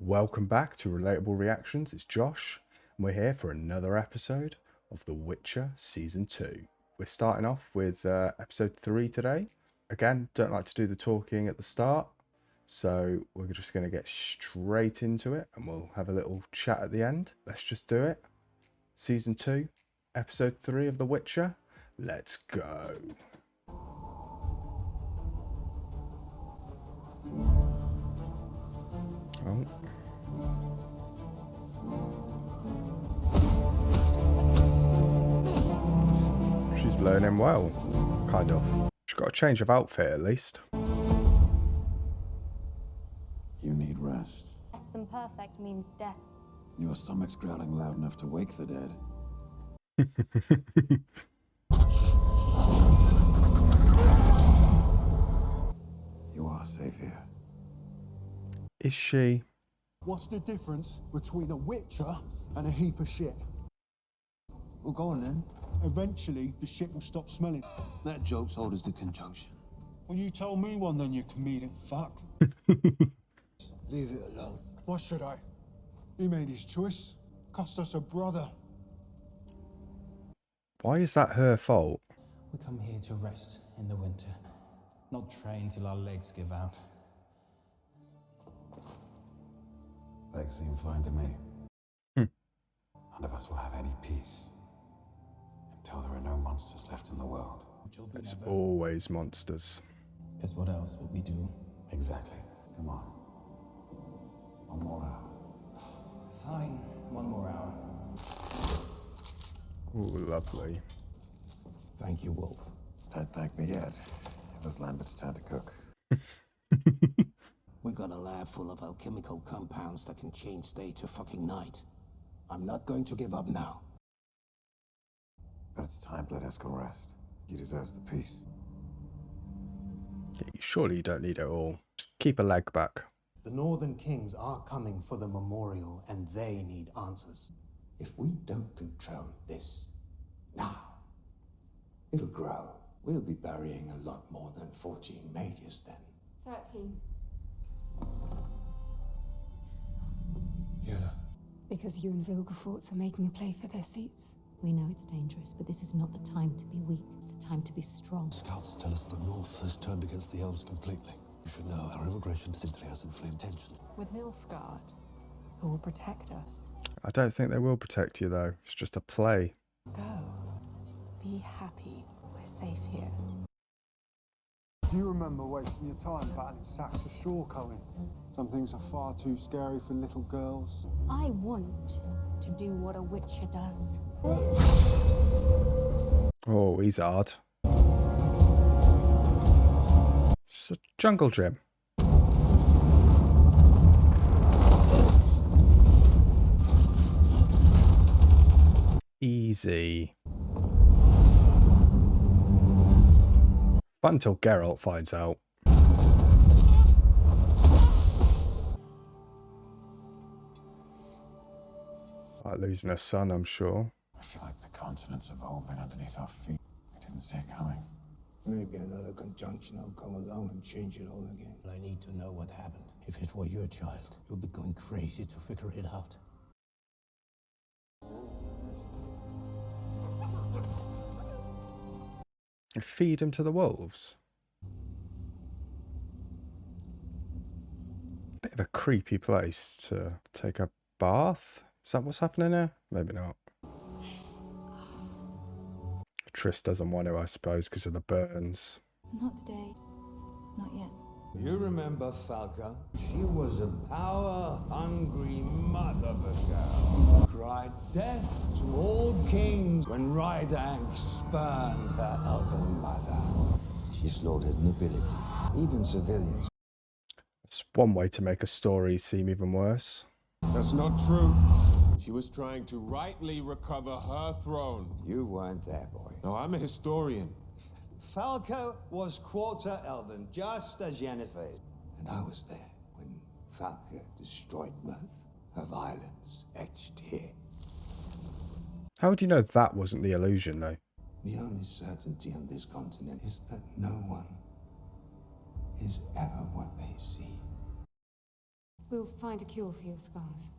Welcome back to Relatable Reactions. It's Josh, and we're here for another episode of The Witcher Season 2. We're starting off with episode 3 today. Again, don't like to do the talking at the start, so we're just going to get straight into it, and we'll have a little chat at the end. Let's just do it. Season 2, episode 3 of The Witcher. Let's go. Oh. She's learning well, kind of. She's got a change of outfit at least. You need rest. Less than perfect means death. Your stomach's growling loud enough to wake the dead. You are safe here. Is she? What's the difference between a witcher and a heap of shit? Well, go on then. Eventually, the shit will stop smelling. That joke's old as the conjunction. Well, you tell me one then, you comedic fuck. Leave it alone. Why should I? He made his choice. Cost us a brother. Why is that her fault? We come here to rest in the winter, not train till our legs give out. Legs seem fine to me. Hmm. None of us will have any peace until there are no monsters left in the world. It's always monsters. Because what else would we do? Exactly. Come on. One more hour. Fine, 1 more hour. Ooh, lovely. Thank you, Wolf. Don't thank me yet. It was Lambert's turn to cook. We got a lab full of alchemical compounds that can change day to fucking night. I'm not going to give up now. But it's time Bledesco rest. He deserves the peace. Surely you don't need it all. Just keep a leg back. The Northern Kings are coming for the memorial, and they need answers. If we don't control this now, it'll grow. We'll be burying a lot more than 14 mages then. 13. Yuna. Because you and Vilgefortz are making a play for their seats. We know it's dangerous, but this is not the time to be weak. It's the time to be strong. Scouts tell us the North has turned against the Elves completely. You should know our immigration simply has inflamed tension. With Nilfgaard, who will protect us. I don't think they will protect you though. It's just a play. Go. Be happy. We're safe here. Do you remember wasting your time battling sacks of straw, Cohen? Some things are far too scary for little girls. I want to do what a witcher does. Oh, he's hard. It's a jungle gym. Easy. Fun until Geralt finds out. Like losing a son, I'm sure. I feel like the continent's evolving underneath our feet. I didn't see it coming. Maybe another conjunction will come along and change it all again. I need to know what happened. If it were your child, you'd be going crazy to figure it out. Feed him to the wolves. Bit of a creepy place to take a bath. Is that what's happening here? Maybe not. Triss doesn't want to, I suppose, because of the burns. Not today. Not yet. You remember Falca? She was a power-hungry mother of a girl. Cried death to all kings when Rydank spurned her elven mother. She slaughtered nobility, even civilians. It's one way to make a story seem even worse. That's not true. She was trying to rightly recover her throne. You weren't there, boy. No, I'm a historian. Falca was quarter elven, just as Yennefer is. And I was there when Falca destroyed Mirth. Her violence etched here. How would you know that wasn't the illusion, though? The only certainty on this continent is that no one is ever what they see. We'll find a cure for your scars.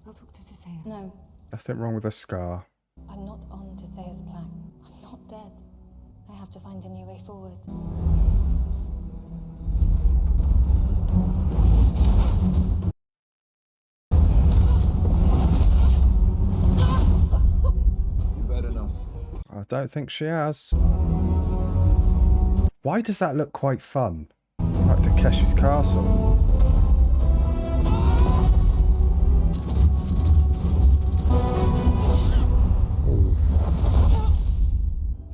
I'll talk to Tissaia. No, Nothing wrong with a scar. I'm not on Tissaia's plan. I'm not dead. I have to find a new way forward. You've had enough. I don't think she has. Why does that look quite fun? Like Takeshi's castle. Ooh.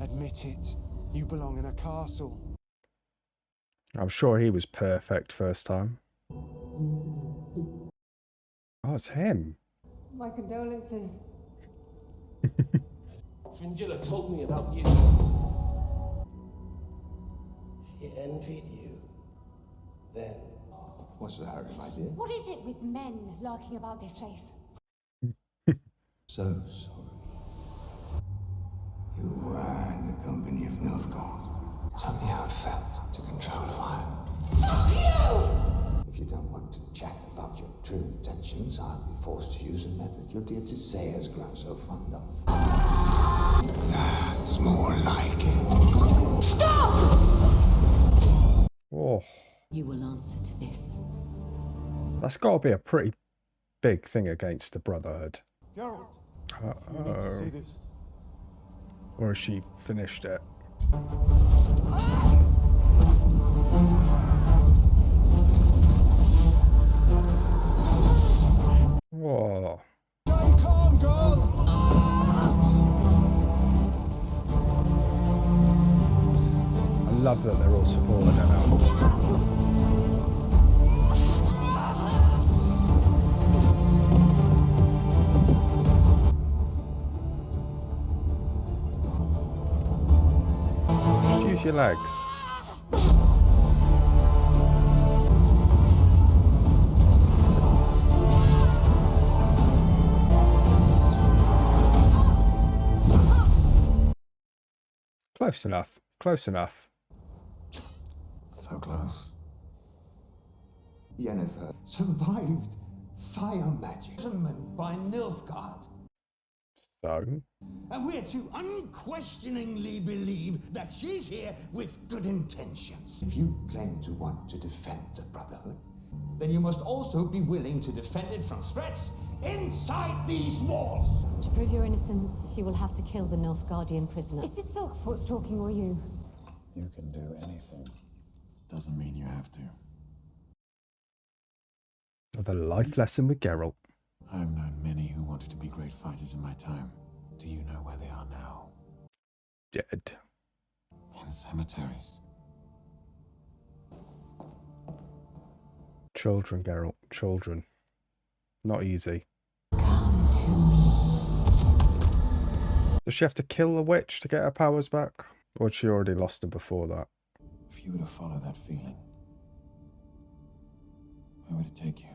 Admit it. You belong in a castle. I'm sure he was perfect first time. Oh, it's him. My condolences. Fringilla told me about you. She envied you. Then. What's the hurry, my dear? What is it with men lurking about this place? So sorry. You were in the company of Nilfgaard. Tell me how it felt to control fire. Fuck you! If you don't want to chat about your true intentions, I'll be forced to use a method your dear Tissaia's grown so fond of. That's more like it. Stop! Oh, You will answer to this. that's got to be a pretty big thing against the Brotherhood. Geralt, you need to Uh-oh. see this. Or has she finished it? Whoa. Stay calm, girl! I love that they're all supporting her now. Just use your legs. Close enough. Close enough. So close. Yennefer survived fire magic. Imprisonment by Nilfgaard. So, And we're to unquestioningly believe that she's here with good intentions. If you claim to want to defend the Brotherhood, Then you must also be willing to defend it from threats inside these walls. To prove your innocence, you will have to kill the Nilfgaardian prisoner. Is this Vilgefortz talking or you? You can do anything. Doesn't mean you have to. another life lesson with Geralt. I've known many who wanted to be great fighters in my time. Do you know where they are now? Dead. In cemeteries. Children, Geralt. Children. Not easy. Come to me. Does she have to kill the witch to get her powers back? Or had she already lost them before that? If you were to follow that feeling, where would it take you?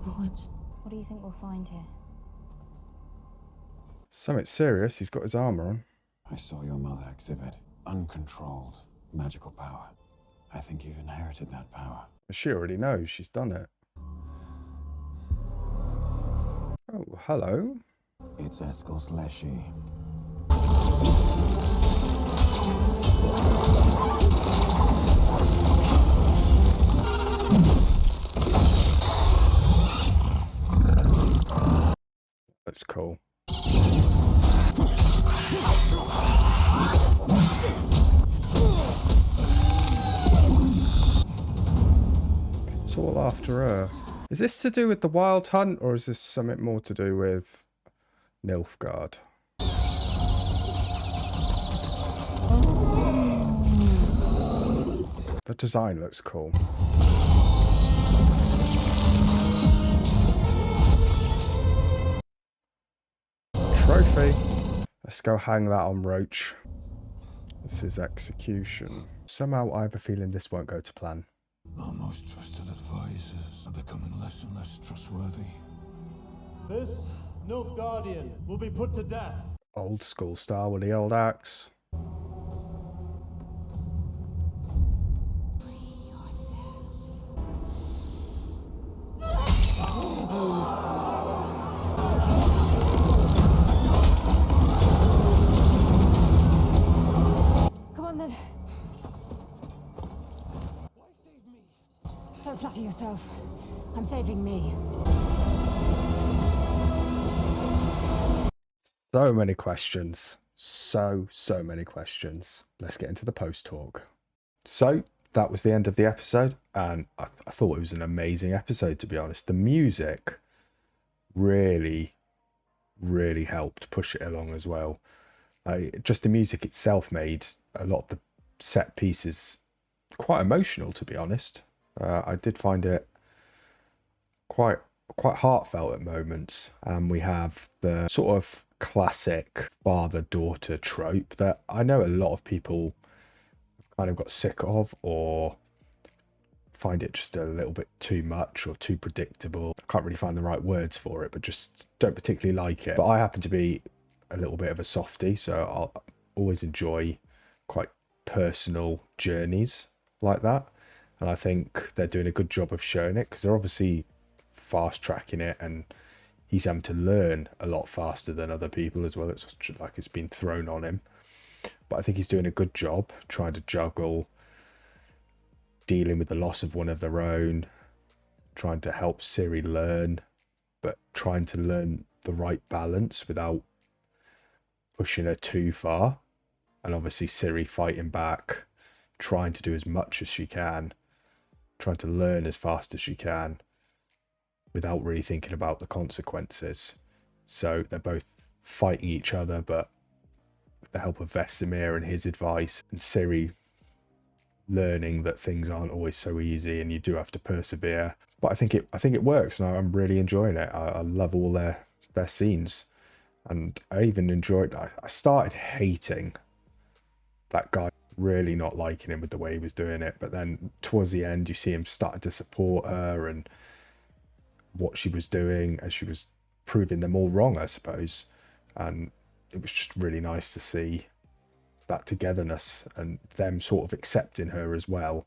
What? What do you think we'll find here? Something serious. He's got his armor on. I saw your mother exhibit uncontrolled magical power. I think you've inherited that power. She already knows. She's done it. Oh, hello. It's Eskel's Leshy. That's cool. It's all after her. Is this to do with the Wild Hunt, or is this something more to do with Nilfgaard? The design looks cool. Trophy. Let's go hang that on Roach. This is execution. Somehow I have a feeling this won't go to plan. Our most trusted advisors are becoming less and less trustworthy. This Nilfgaardian will be put to death. Old school style with the old axe. Don't flatter yourself. I'm saving me. So many questions. So many questions. Let's get into the post talk. So that was the end of the episode, and I thought it was an amazing episode, to be honest. The music really helped push it along as well. Just the music itself made a lot of the set pieces quite emotional, to be honest. I did find it quite heartfelt at moments. And we have the sort of classic father-daughter trope that I know a lot of people have kind of got sick of, or find it just a little bit too much or too predictable. I can't really find the right words for it, but just don't particularly like it. But I happen to be a little bit of a softie, so I'll always enjoy quite personal journeys like that. And I think they're doing a good job of showing it, because they're obviously fast tracking it, and he's having to learn a lot faster than other people as well. It's like it's been thrown on him. But I think he's doing a good job trying to juggle dealing with the loss of one of their own, trying to help Ciri learn, but trying to learn the right balance without pushing her too far. And obviously Ciri fighting back, trying to do as much as she can, trying to learn as fast as she can, without really thinking about the consequences. So they're both fighting each other, but with the help of Vesemir and his advice, and Ciri learning that things aren't always so easy and you do have to persevere. But I think it works, and I'm really enjoying it. I love all their scenes, and I even enjoyed. I started hating that guy, really not liking him with the way he was doing it. But then towards the end, you see him starting to support her and what she was doing, as she was proving them all wrong, I suppose. And it was just really nice to see that togetherness and them sort of accepting her as well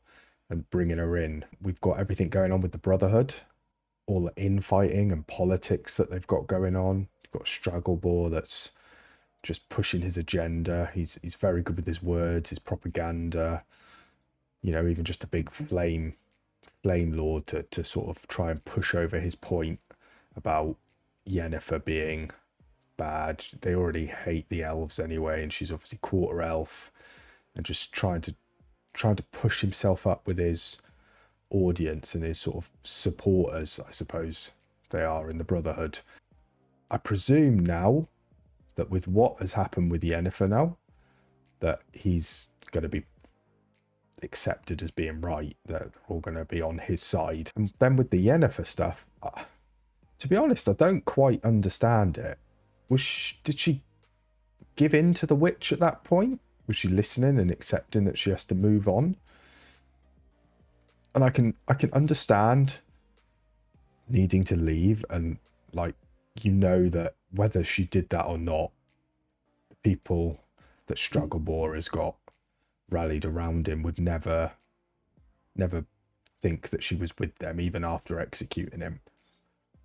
and bringing her in. We've got everything going on with the Brotherhood, all the infighting and politics that they've got going on. You've got Stragglebor that's just pushing his agenda. He's very good with his words, his propaganda, you know, even just a big flame lord to sort of try and push over his point about Yennefer being bad. They already hate the elves anyway, and she's obviously quarter elf, and just trying to push himself up with his audience and his sort of supporters, I suppose they are in the Brotherhood. I presume now that with what has happened with Yennefer now, that he's going to be accepted as being right, that they're all going to be on his side. And then with the Yennefer stuff, to be honest, I don't quite understand it. Did she give in to the witch at that point? Was she listening and accepting that she has to move on? And I can understand needing to leave, and like, you know, that whether she did that or not, the people that Stragglebor has got rallied around him would never think that she was with them, even after executing him.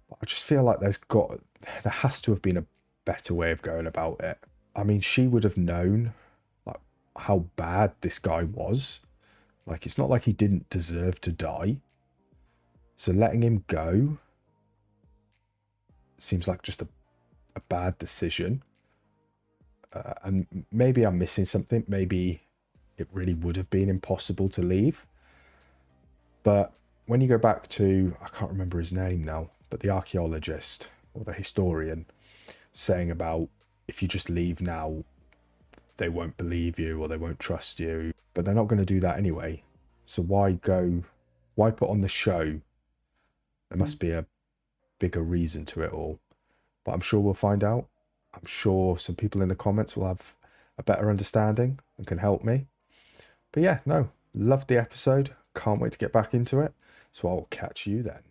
But I just feel like there has to have been a better way of going about it. I mean, she would have known like how bad this guy was. Like, it's not like he didn't deserve to die. So letting him go seems like just a bad decision. And maybe I'm missing something. Maybe it really would have been impossible to leave. But when you go back to, I can't remember his name now, but the archaeologist or the historian saying about, if you just leave now, they won't believe you or they won't trust you. But they're not going to do that anyway. So why put on the show? There must be a bigger reason to it all. But I'm sure we'll find out. I'm sure some people in the comments will have a better understanding and can help me. But yeah, no, loved the episode. Can't wait to get back into it. So I'll catch you then.